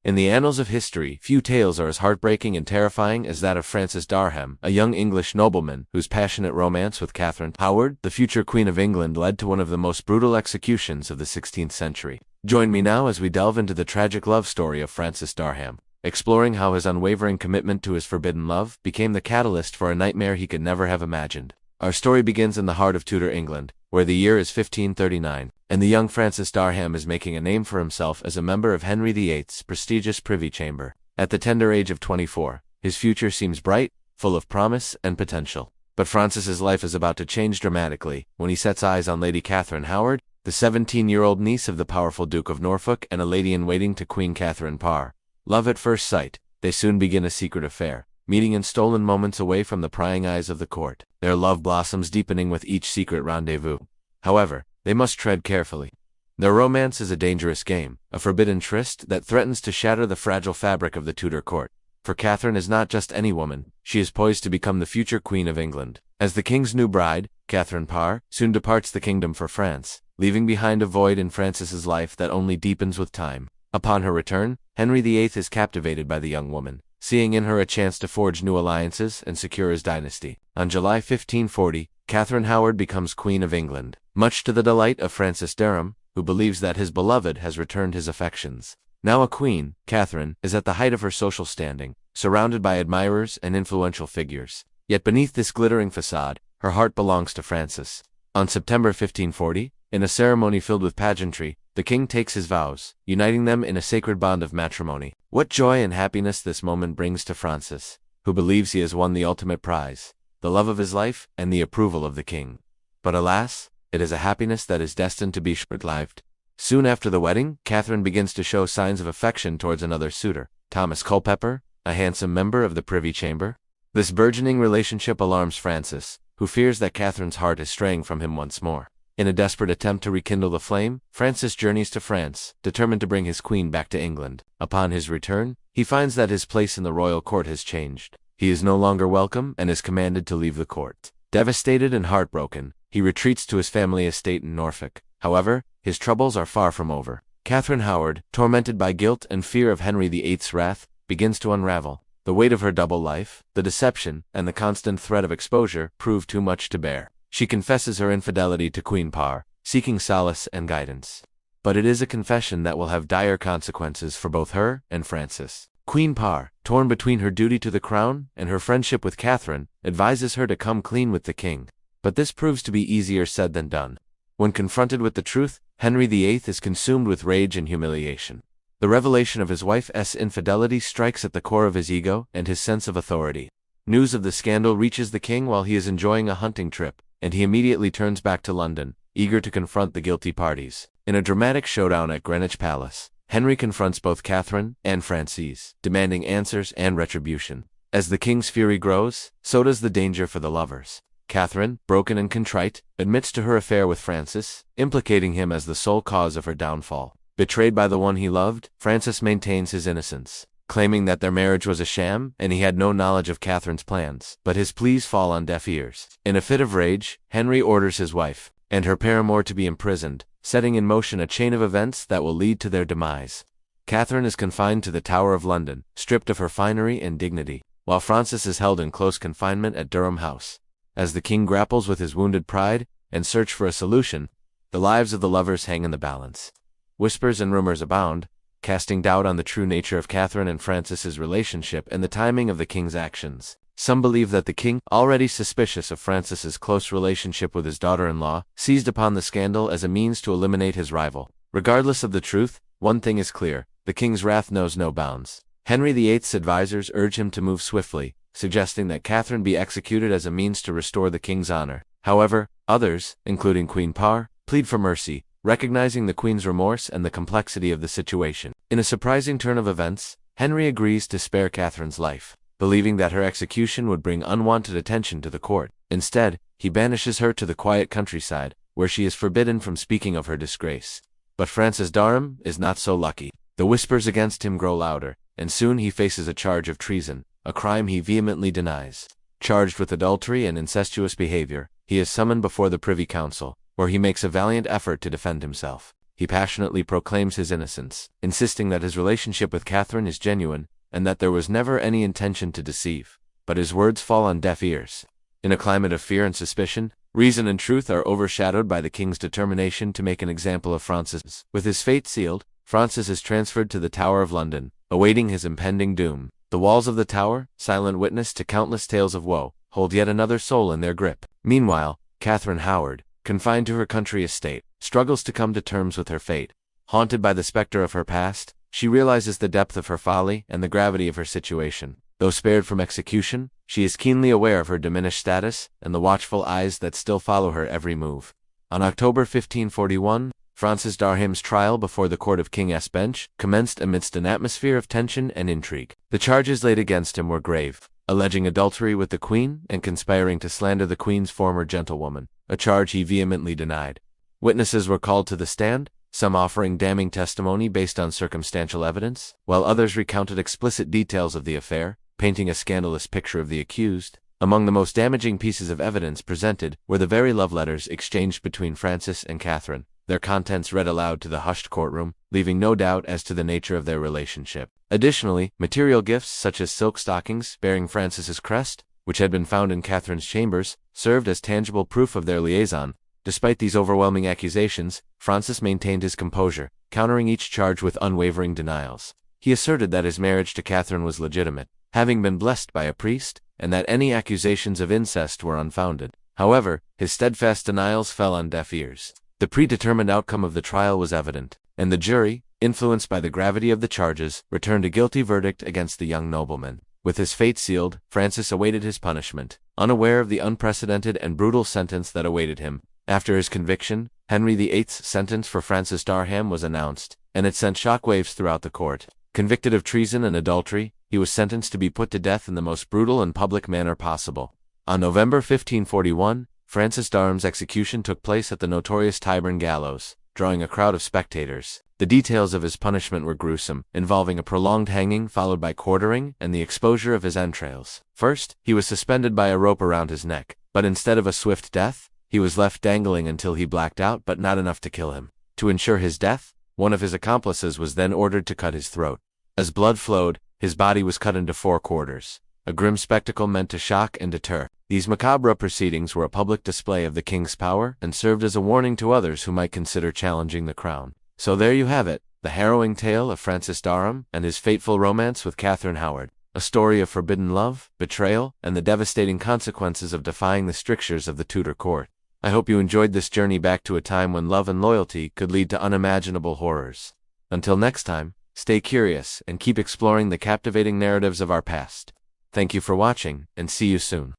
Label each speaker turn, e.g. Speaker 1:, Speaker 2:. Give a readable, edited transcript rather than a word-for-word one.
Speaker 1: In the annals of history, few tales are as heartbreaking and terrifying as that of Francis Darham, a young English nobleman whose passionate romance with Catherine Howard, the future Queen of England, led to one of the most brutal executions of the 16th century. Join me now as we delve into the tragic love story of Francis Darham, exploring how his unwavering commitment to his forbidden love became the catalyst for a nightmare he could never have imagined. Our story begins in the heart of Tudor England, where the year is 1539, and the young Francis Darham is making a name for himself as a member of Henry VIII's prestigious Privy Chamber. At the tender age of 24, his future seems bright, full of promise and potential. But Francis's life is about to change dramatically when he sets eyes on Lady Catherine Howard, the 17-year-old niece of the powerful Duke of Norfolk and a lady-in-waiting to Queen Catherine Parr. Love at first sight, they soon begin a secret affair, meeting in stolen moments away from the prying eyes of the court, their love blossoms deepening with each secret rendezvous. However, they must tread carefully. Their romance is a dangerous game, a forbidden tryst that threatens to shatter the fragile fabric of the Tudor court. For Catherine is not just any woman, she is poised to become the future Queen of England. As the king's new bride, Catherine Parr soon departs the kingdom for France, leaving behind a void in Francis's life that only deepens with time. Upon her return, Henry VIII is captivated by the young woman, seeing in her a chance to forge new alliances and secure his dynasty. On July 1540, Catherine Howard becomes Queen of England, much to the delight of Francis Darham, who believes that his beloved has returned his affections. Now a queen, Catherine is at the height of her social standing, surrounded by admirers and influential figures. Yet beneath this glittering facade, her heart belongs to Francis. On September 1540, in a ceremony filled with pageantry, the king takes his vows, uniting them in a sacred bond of matrimony. What joy and happiness this moment brings to Francis, who believes he has won the ultimate prize, the love of his life and the approval of the king. But alas, it is a happiness that is destined to be short-lived. Soon after the wedding, Catherine begins to show signs of affection towards another suitor, Thomas Culpeper, a handsome member of the Privy Chamber. This burgeoning relationship alarms Francis, who fears that Catherine's heart is straying from him once more. In a desperate attempt to rekindle the flame, Francis journeys to France, determined to bring his queen back to England. Upon his return, he finds that his place in the royal court has changed. He is no longer welcome and is commanded to leave the court. Devastated and heartbroken, he retreats to his family estate in Norfolk. However, his troubles are far from over. Catherine Howard, tormented by guilt and fear of Henry VIII's wrath, begins to unravel. The weight of her double life, the deception, and the constant threat of exposure prove too much to bear. She confesses her infidelity to Queen Parr, seeking solace and guidance. But it is a confession that will have dire consequences for both her and Francis. Queen Parr, torn between her duty to the crown and her friendship with Catherine, advises her to come clean with the king. But this proves to be easier said than done. When confronted with the truth, Henry VIII is consumed with rage and humiliation. The revelation of his wife's infidelity strikes at the core of his ego and his sense of authority. News of the scandal reaches the king while he is enjoying a hunting trip, and he immediately turns back to London, eager to confront the guilty parties. In a dramatic showdown at Greenwich Palace, Henry confronts both Catherine and Francis, demanding answers and retribution. As the king's fury grows, so does the danger for the lovers. Catherine, broken and contrite, admits to her affair with Francis, implicating him as the sole cause of her downfall. Betrayed by the one he loved, Francis maintains his innocence, claiming that their marriage was a sham and he had no knowledge of Catherine's plans. But his pleas fall on deaf ears. In a fit of rage, Henry orders his wife and her paramour to be imprisoned, setting in motion a chain of events that will lead to their demise. Catherine is confined to the Tower of London, stripped of her finery and dignity, while Francis is held in close confinement at Durham House. As the king grapples with his wounded pride and search for a solution, the lives of the lovers hang in the balance. Whispers and rumors abound, casting doubt on the true nature of Catherine and Francis's relationship and the timing of the king's actions. Some believe that the king, already suspicious of Francis's close relationship with his daughter-in-law, seized upon the scandal as a means to eliminate his rival. Regardless of the truth, one thing is clear: the king's wrath knows no bounds. Henry VIII's advisors urge him to move swiftly, suggesting that Catherine be executed as a means to restore the king's honor. However, others, including Queen Parr, plead for mercy, recognizing the queen's remorse and the complexity of the situation. In a surprising turn of events, Henry agrees to spare Catherine's life, believing that her execution would bring unwanted attention to the court. Instead, he banishes her to the quiet countryside, where she is forbidden from speaking of her disgrace. But Francis Darham is not so lucky. The whispers against him grow louder, and soon he faces a charge of treason, a crime he vehemently denies. Charged with adultery and incestuous behavior, he is summoned before the Privy Council, where he makes a valiant effort to defend himself. he passionately proclaims his innocence, insisting that his relationship with Catherine is genuine and that there was never any intention to deceive. But his words fall on deaf ears. In a climate of fear and suspicion, reason and truth are overshadowed by the king's determination to make an example of Francis. With his fate sealed, Francis is transferred to the Tower of London, awaiting his impending doom. The walls of the tower, silent witness to countless tales of woe, hold yet another soul in their grip. Meanwhile, Catherine Howard, confined to her country estate, struggles to come to terms with her fate. Haunted by the specter of her past, she realizes the depth of her folly and the gravity of her situation. Though spared from execution, she is keenly aware of her diminished status and the watchful eyes that still follow her every move. On October 1541, Francis Darham's trial before the court of King S Bench commenced amidst an atmosphere of tension and intrigue. The charges laid against him were grave, alleging adultery with the Queen and conspiring to slander the Queen's former gentlewoman, a charge he vehemently denied. Witnesses were called to the stand, some offering damning testimony based on circumstantial evidence, while others recounted explicit details of the affair, painting a scandalous picture of the accused. Among the most damaging pieces of evidence presented were the very love letters exchanged between Francis and Catherine, their contents read aloud to the hushed courtroom, leaving no doubt as to the nature of their relationship. Additionally, material gifts such as silk stockings bearing Francis's crest, which had been found in Catherine's chambers, served as tangible proof of their liaison. Despite these overwhelming accusations, Francis maintained his composure, countering each charge with unwavering denials. He asserted that his marriage to Catherine was legitimate, having been blessed by a priest, and that any accusations of incest were unfounded. However, his steadfast denials fell on deaf ears. The predetermined outcome of the trial was evident, and the jury, influenced by the gravity of the charges, returned a guilty verdict against the young nobleman. With his fate sealed, Francis awaited his punishment, unaware of the unprecedented and brutal sentence that awaited him. After his conviction, Henry VIII's sentence for Francis Darham was announced, and it sent shockwaves throughout the court. Convicted of treason and adultery, he was sentenced to be put to death in the most brutal and public manner possible. On November 1541, Francis Darham's execution took place at the notorious Tyburn gallows, drawing a crowd of spectators. The details of his punishment were gruesome, involving a prolonged hanging followed by quartering and the exposure of his entrails. First, he was suspended by a rope around his neck, but instead of a swift death, he was left dangling until he blacked out, but not enough to kill him. To ensure his death, one of his accomplices was then ordered to cut his throat. As blood flowed, his body was cut into 4 quarters, a grim spectacle meant to shock and deter. These macabre proceedings were a public display of the king's power and served as a warning to others who might consider challenging the crown. So there you have it, the harrowing tale of Francis Darham and his fateful romance with Catherine Howard, a story of forbidden love, betrayal, and the devastating consequences of defying the strictures of the Tudor court. I hope you enjoyed this journey back to a time when love and loyalty could lead to unimaginable horrors. Until next time, stay curious and keep exploring the captivating narratives of our past. Thank you for watching, and see you soon.